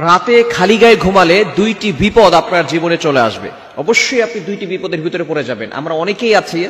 রাতে খালি গায়ে ঘুমালে দুইটি বিপদ আপনার জীবনে চলে আসবে। অবশ্যই আপনি দুইটি বিপদের ভিতরে পড়ে যাবেন। আমরা অনেকেই আছি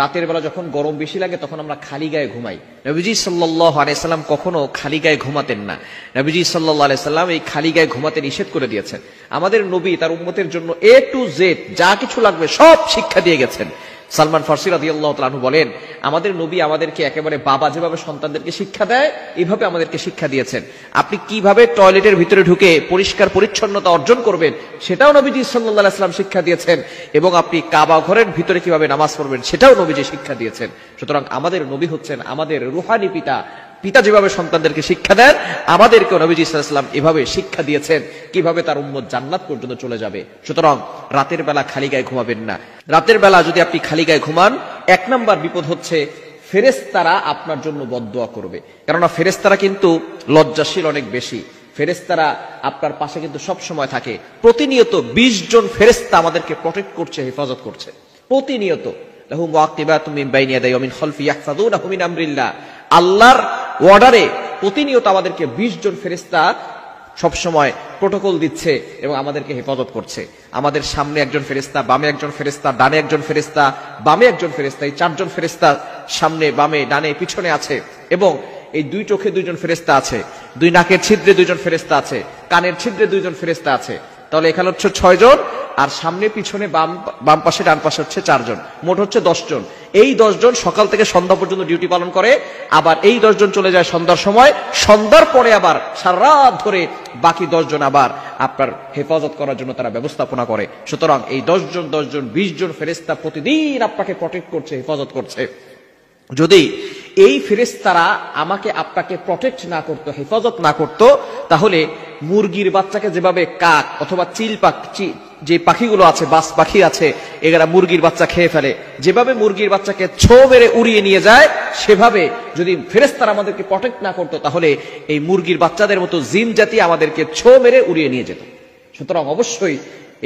রাতের বেলা যখন গরম বেশি লাগে তখন আমরা খালি গায়ে ঘুমাই। নবীজি সাল্লাল্লাহু আলাইহি সাল্লাম কখনো খালি গায়ে ঘুমাতেন না। নবীজি সাল্লাল্লাহু আলাইহি সাল্লাম এই খালি গায়ে ঘুমাতে নিষেধ করে দিয়েছেন। আমাদের নবী তার উম্মতের জন্য A to Z যা কিছু লাগবে সব শিক্ষা দিয়ে গেছেন। সালমান ফারসি রাদিয়াল্লাহু তাআলা আনহু বলেন, আমাদের নবী আমাদেরকে একেবারে বাবা যেভাবে সন্তানদেরকে শিক্ষা দেয় এইভাবে আমাদেরকে শিক্ষা দিয়েছেন। আপনি কিভাবে টয়লেটের ভিতরে ঢুকে পরিষ্কার পরিচ্ছন্নতা অর্জন করবেন সেটাও নবীজি সাল্লাল্লাহু আলাইহি সাল্লাম শিক্ষা দিয়েছেন, এবং আপনি কাবা ঘরের ভিতরে কিভাবে নামাজ পড়বেন সেটাও নবীজি শিক্ষা দিয়েছেন। সুতরাং আমাদের নবী হচ্ছেন আমাদের রুহানি পিতা। পিতা যেভাবে সন্তানদেরকে শিক্ষা দেন, আমাদেরকেও নবীজি সাল্লাল্লাহু আলাইহি ওয়াসাল্লাম এভাবে শিক্ষা দিয়েছেন কিভাবে তার উম্মত জান্নাত পর্যন্ত চলে যাবে। সুতরাং রাতের বেলা খালি গায়ে ঘুমাবেন না। রাতের বেলা যদি আপনি খালি গায়ে ঘুমান, এক নাম্বার বিপদ হচ্ছে ফেরেশতারা আপনার জন্য বদদুয়া করবে। কেননা ফেরেশতারা কিন্তু লজ্জাশীল অনেক বেশি। ফেরেশতারা আপনার পাশে কিন্তু সব সময় থাকে। প্রতিনিয়ত 20 জন ফেরেশতা আমাদেরকে প্রটেক্ট করছে, হেফাজত করছে প্রতিনিয়ত। লাহু মুআকিবাতুম মিন বাইনি ইয়াদাইহি ওয়া মিন খালফি ইয়াহফাযুনাহু মিন আমরিল্লাহ। আল্লাহর অর্ডারে প্রতিনিয়ত আমাদেরকে 20 জন ফেরেশতা সবসময় প্রোটোকল দিচ্ছে এবং আমাদেরকে হেফাজত করছে। আমাদের সামনে একজন ফেরেশতা, বামে একজন ফেরেশতা, ডানে একজন ফেরেশতা, বামে একজন ফেরেশতা, এই 4 জন ফেরেশতা সামনে, বামে, ডানে, পিছনে আছে। এবং এই 2 চোখে 2 জন ফেরেশতা আছে, 2 নাকের ছিদ্রে 2 জন ফেরেশতা আছে, কানের ছিদ্রে 2 জন ফেরেশতা আছে। তাহলে এখানে হচ্ছে 6 জন, আর সামনে পিছনে বাম পাশে ডান পাশে হচ্ছে 4 জন, মোট হচ্ছে 10 জন। এই 10 জন সকাল থেকে সন্ধ্যা পর্যন্ত ডিউটি পালন করে। আবার এই 10 জন চলে যায় সন্ধ্যার সময়, সন্ধ্যার পরে আবার সারা রাত ধরে বাকি 10 জন আবার আপনার হেফাজত করার জন্য তারা ব্যবস্থাপনা করে। সুতরাং এই 10 জন 20 জন ফেরেশতা প্রতিদিন আপনাকে প্রটেক্ট করছে, হেফাজত করছে। যদি এই ফেরেশতারা আমাকে আপনাকে প্রটেক্ট না করতো, হেফাজত না করতো, তাহলে মুরগির বাচ্চাকে যেভাবে কাক অথবা চিল পাখি, যে পাখিগুলো আছে, বাস পাখি আছে, এরা মুরগির বাচ্চা খেয়ে ফেলে, যেভাবে মুরগির বাচ্চাকে ছো মেরে উড়িয়ে নিয়ে যায়, সেভাবে যদি ফেরেশতারা আমাদেরকে প্রটেক্ট না করতো তাহলে এই মুরগির বাচ্চাদের মতো জিন জাতি আমাদেরকে ছো মেরে উড়িয়ে নিয়ে যেত। সুতরাং অবশ্যই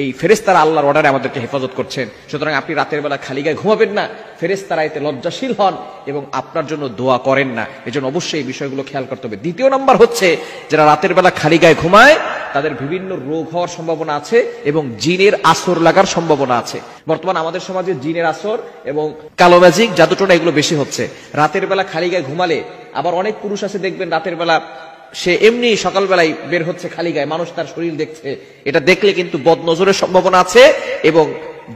এই ফেরেশতারা আল্লাহর অর্ডারে আমাদেরকে হেফাজত করছেন। সুতরাং আপনি রাতের বেলা খালি গায়ে ঘুমাবেন না। ফেরেশতারা এতে লজ্জাশীল হন এবং আপনার জন্য দোয়া করেন না। এজন্য অবশ্যই এই বিষয়গুলো খেয়াল করতে হবে। দ্বিতীয় নাম্বার হচ্ছে, যারা রাতের বেলা খালি গায়ে ঘুমায় তাদের বিভিন্ন রোগ হওয়ার সম্ভাবনা আছে এবং জিনের আসর লাগার সম্ভাবনা আছে। বর্তমান আমাদের সমাজে জিনের আসর এবং কালো ম্যাজিক, জাদুটোনা এগুলো বেশি হচ্ছে। রাতের বেলা খালি গায়ে ঘুমালে, আবার অনেক পুরুষ আছে দেখবেন রাতের বেলা সে এমনি সকালবেলায় বের হচ্ছে খালি গায়ে, মানুষ তার শরীর দেখছে, এটা দেখলে কিন্তু বদনজরের সম্ভাবনা আছে এবং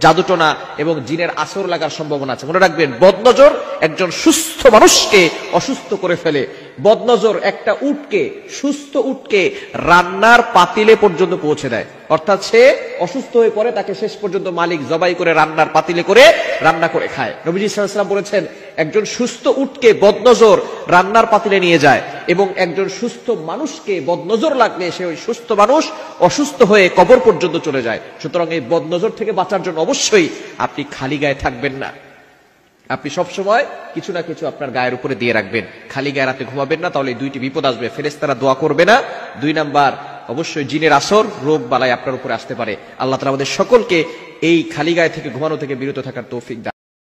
জাদুটোনা এবং জিনের আসর লাগার সম্ভাবনা আছে। মনে রাখবেন, বদনজর একজন সুস্থ মানুষকে অসুস্থ করে ফেলে। বদনজর একটা উটকে, সুস্থ উটকে রান্নার পাতিলে পর্যন্ত পৌঁছে দেয়। অর্থাৎ সে অসুস্থ হয়ে পড়ে, তাকে শেষ পর্যন্ত মালিক জবাই করে রান্নার পাতিলে করে রান্না করে খায়। নবীজি সাল্লাল্লাহু আলাইহি ওয়াসাল্লাম বলেছেন, একজন সুস্থ উটকে বদনজর রান্নার পাতিলে নিয়ে যায় এবং একজন সুস্থ মানুষকে বদনজর লাগলে সে ওই সুস্থ মানুষ অসুস্থ হয়ে কবর পর্যন্ত চলে যায়। সুতরাং এই বদনজর থেকে বাঁচার জন্য অবশ্যই আপনি খালি গায়ে থাকবেন না। আপনি সবসময় কিছু না কিছু আপনার গায়ের উপরে দিয়ে রাখবেন। খালি গায়ে রাতে ঘুমাবেন না, তাহলে এই 2টি বিপদ আসবে। ফেরেশতারা দোয়া করবে না। 2 নাম্বার, অবশ্যই জিনের আসর, রোগ বালাই আপনার উপরে আসতে পারে। আল্লাহ তাআলা আমাদের সকলকে এই খালি গায়ে থেকে ঘুমানো থেকে বিরত থাকার তৌফিক দান।